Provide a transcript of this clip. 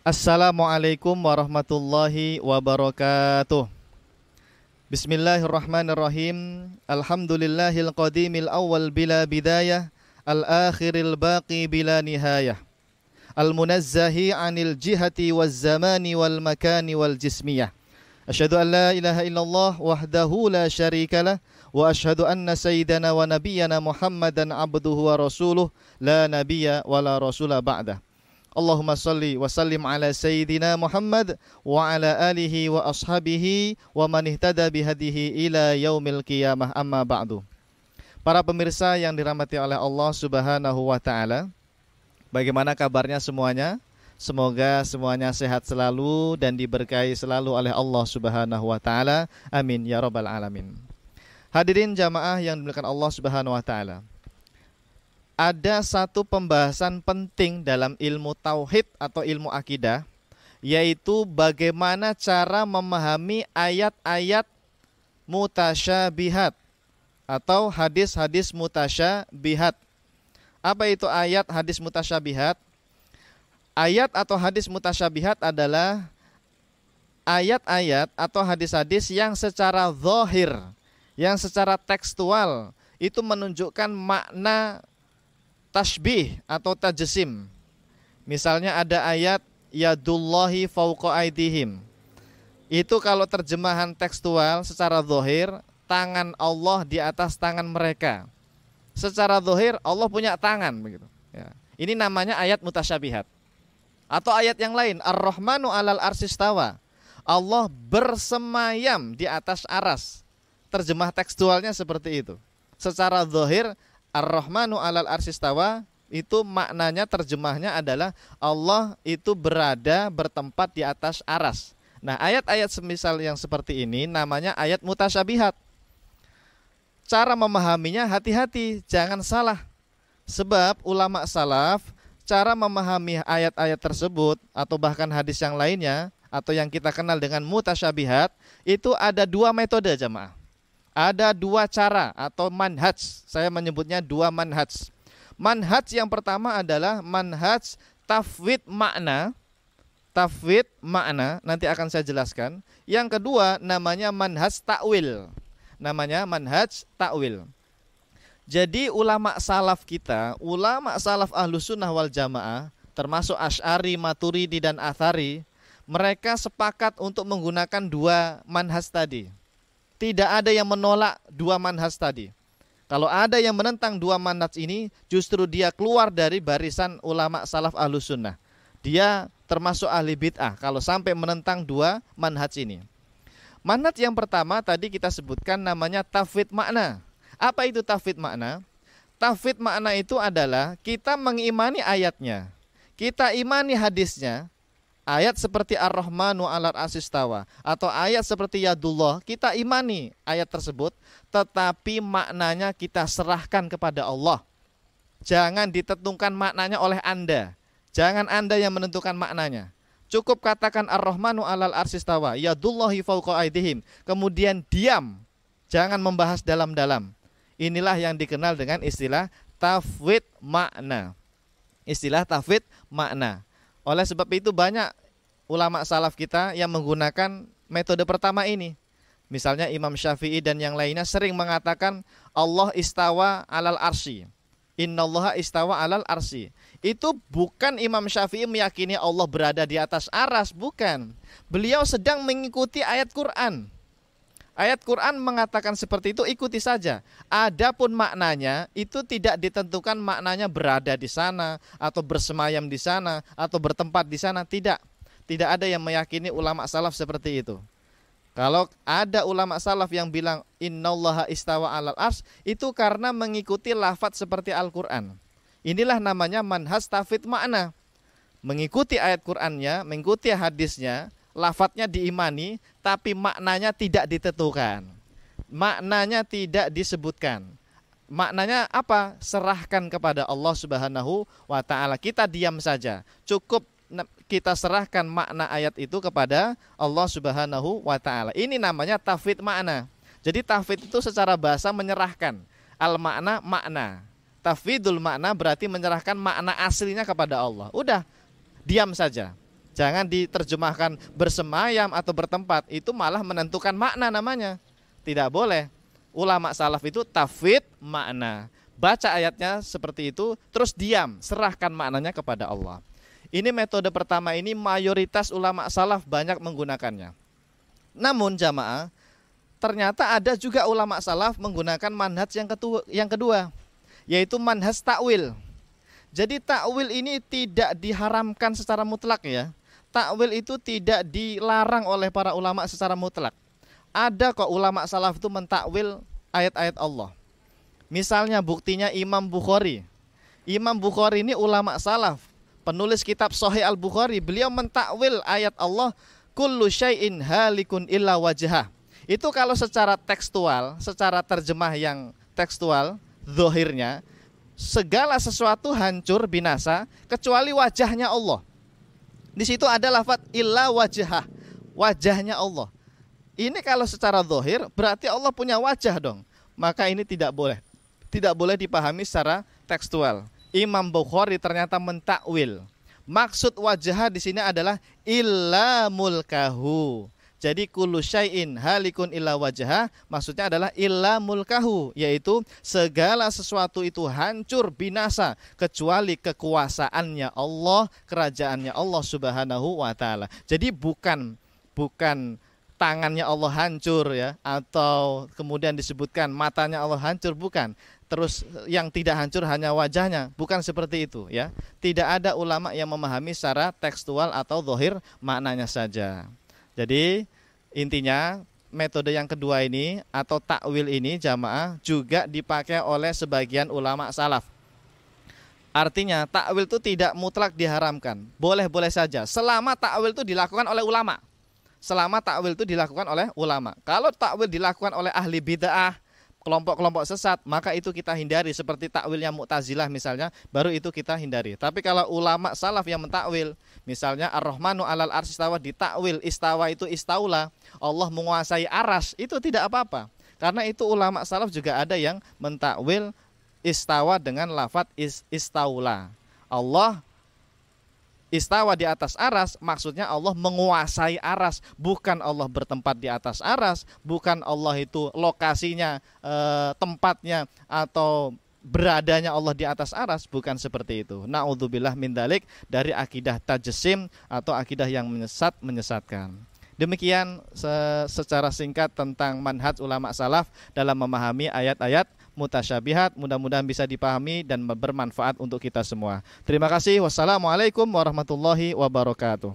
Assalamualaikum warahmatullahi wabarakatuh. Bismillahirrahmanirrahim. Alhamdulillahil qadimil awal bila bidayah, al-akhiril baqi bila nihayah, al-munazzahi anil jihati waz zamani wal makani wal jismiyah. Asyhadu an la ilaha illallah wahdahu la syarikalah wa asyhadu anna sayyidana wa nabiyyana Muhammadan abduhu wa rasuluh la nabiyya wa la rasula ba'dah. Allahumma salli wa sallim ala sayyidina Muhammad wa ala alihi wa ashabihi wa man ihtada bihadihi ila yaumil qiyamah, amma ba'du. Para pemirsa yang dirahmati oleh Allah Subhanahu wa taala, bagaimana kabarnya semuanya? Semoga semuanya sehat selalu dan diberkahi selalu oleh Allah Subhanahu wa taala. Amin ya rabbal alamin. Hadirin jamaah yang dimuliakan Allah Subhanahu wa taala. Ada satu pembahasan penting dalam ilmu tauhid atau ilmu akidah, yaitu bagaimana cara memahami ayat-ayat mutasyabihat atau hadis-hadis mutasyabihat. Apa itu ayat hadis mutasyabihat? Ayat atau hadis mutasyabihat adalah ayat-ayat atau hadis-hadis yang secara zahir, yang secara tekstual itu menunjukkan makna tasbih atau tajsim. Misalnya ada ayat yadullahi fauqa aydihim. Itu kalau terjemahan tekstual secara zahir, tangan Allah di atas tangan mereka. Secara zahir Allah punya tangan begitu. Ya. Ini namanya ayat mutasyabihat. Atau ayat yang lain, Ar-Rahmanu 'alal arsyistawa. Allah bersemayam di atas aras. Terjemah tekstualnya seperti itu. Secara zahir Ar-Rahmanu 'alal arsyistawa itu maknanya, terjemahnya adalah Allah itu berada bertempat di atas aras. Nah, ayat-ayat semisal yang seperti ini namanya ayat mutasyabihat. Cara memahaminya hati-hati, jangan salah. Sebab ulama salaf cara memahami ayat-ayat tersebut atau bahkan hadis yang lainnya atau yang kita kenal dengan mutasyabihat itu ada dua metode jamaah. Ada dua cara atau manhaj, saya menyebutnya dua manhaj. Manhaj yang pertama adalah manhaj tafwid makna. Tafwid makna, nanti akan saya jelaskan. Yang kedua namanya manhaj ta'wil. Namanya manhaj ta'wil. Jadi ulama salaf kita, ulama salaf ahlus sunnah wal jamaah, termasuk Asy'ari, Maturidi dan Athari, mereka sepakat untuk menggunakan dua manhaj tadi. Tidak ada yang menolak dua manhaj tadi. Kalau ada yang menentang dua manhaj ini, justru dia keluar dari barisan ulama salaf ahlus sunnah. Dia termasuk ahli bid'ah kalau sampai menentang dua manhaj ini. Manhaj yang pertama tadi kita sebutkan namanya tafwid makna. Apa itu tafwid makna? Tafwid makna itu adalah kita mengimani ayatnya, kita imani hadisnya. Ayat seperti Ar-Rahmanu 'alal arsyistawa atau ayat seperti Yadullah, kita imani ayat tersebut, tetapi maknanya kita serahkan kepada Allah. Jangan ditentukan maknanya oleh Anda. Jangan Anda yang menentukan maknanya. Cukup katakan Ar-Rahmanu 'alal arsyistawa, Yadullahi fauqa aydihim, kemudian diam. Jangan membahas dalam-dalam. Inilah yang dikenal dengan istilah tafwid makna. Istilah tafwid makna. Oleh sebab itu banyak ulama salaf kita yang menggunakan metode pertama ini. Misalnya Imam Syafi'i dan yang lainnya sering mengatakan Allah istawa 'alal arsy. Innallaha istawa 'alal arsy. Itu bukan Imam Syafi'i meyakini Allah berada di atas aras, bukan. Beliau sedang mengikuti ayat Quran. Ayat Quran mengatakan seperti itu, ikuti saja. Adapun maknanya itu tidak ditentukan maknanya berada di sana atau bersemayam di sana atau bertempat di sana, tidak. Tidak ada yang meyakini ulama salaf seperti itu. Kalau ada ulama salaf yang bilang innallaha istawa 'alal arsy, itu karena mengikuti lafaz seperti Al-Qur'an. Inilah namanya manhaj tafwid makna. Mengikuti ayat Qur'annya, mengikuti hadisnya, lafadznya diimani, tapi maknanya tidak ditentukan. Maknanya tidak disebutkan. Maknanya apa? Serahkan kepada Allah Subhanahu wa ta'ala. Kita diam saja. Cukup kita serahkan makna ayat itu kepada Allah Subhanahu wa ta'ala. Ini namanya tafwid makna. Jadi tafwid itu secara bahasa menyerahkan. Al-makna, makna. Tafwidul makna berarti menyerahkan makna aslinya kepada Allah. Udah, diam saja. Jangan diterjemahkan bersemayam atau bertempat, itu malah menentukan makna namanya. Tidak boleh. Ulama salaf itu tafwid makna. Baca ayatnya seperti itu, terus diam, serahkan maknanya kepada Allah. Ini metode pertama, ini mayoritas ulama salaf banyak menggunakannya. Namun jamaah, ternyata ada juga ulama salaf menggunakan manhaj yang kedua, yaitu manhaj takwil. Jadi takwil ini tidak diharamkan secara mutlak ya. Takwil itu tidak dilarang oleh para ulama secara mutlak. Ada kok ulama salaf itu mentakwil ayat-ayat Allah. Misalnya buktinya Imam Bukhari. Imam Bukhari ini ulama salaf, penulis kitab Sahih Al-Bukhari. Beliau mentakwil ayat Allah, kullu syai'in halikun illa wajhah. Itu kalau secara tekstual, secara terjemah yang tekstual, zahirnya, segala sesuatu hancur binasa kecuali wajahnya Allah. Di situ ada lafaz illa wajhah, wajahnya Allah. Ini kalau secara zahir berarti Allah punya wajah dong. Maka ini tidak boleh dipahami secara tekstual. Imam Bukhari ternyata mentakwil. Maksud wajah di sini adalah illa mulkahu. Jadi kullu syai'in halikun illa wajhah, maksudnya adalah illa mulkahu, yaitu segala sesuatu itu hancur binasa kecuali kekuasaannya Allah, kerajaannya Allah Subhanahu wa taala. Jadi bukan tangannya Allah hancur ya, atau kemudian disebutkan matanya Allah hancur, bukan. Terus yang tidak hancur hanya wajahnya, bukan seperti itu ya. Tidak ada ulama yang memahami secara tekstual atau zahir maknanya saja. Jadi intinya metode yang kedua ini atau takwil ini jamaah juga dipakai oleh sebagian ulama salaf. Artinya takwil itu tidak mutlak diharamkan, boleh-boleh saja selama takwil itu dilakukan oleh ulama. Selama takwil itu dilakukan oleh ulama. Kalau takwil dilakukan oleh ahli bid'ah, kelompok-kelompok sesat, maka itu kita hindari. Seperti takwilnya Mu'tazilah misalnya, baru itu kita hindari. Tapi kalau ulama salaf yang mentakwil, misalnya Ar-Rahmanu 'alal arsy istawa, ditakwil istawa itu istaula, Allah menguasai aras, itu tidak apa-apa. Karena itu ulama salaf juga ada yang mentakwil istawa dengan lafaz istaula. Allah istawa di atas aras, maksudnya Allah menguasai aras, bukan Allah bertempat di atas aras, bukan Allah itu lokasinya, tempatnya atau beradanya Allah di atas aras, bukan seperti itu. Na'udzubillah min dzalik, dari akidah tajsim atau akidah yang menyesatkan. Demikian secara singkat tentang manhaj ulama salaf dalam memahami ayat-ayat mutasyabihat. Mudah-mudahan bisa dipahami dan bermanfaat untuk kita semua. Terima kasih. Wassalamualaikum warahmatullahi wabarakatuh.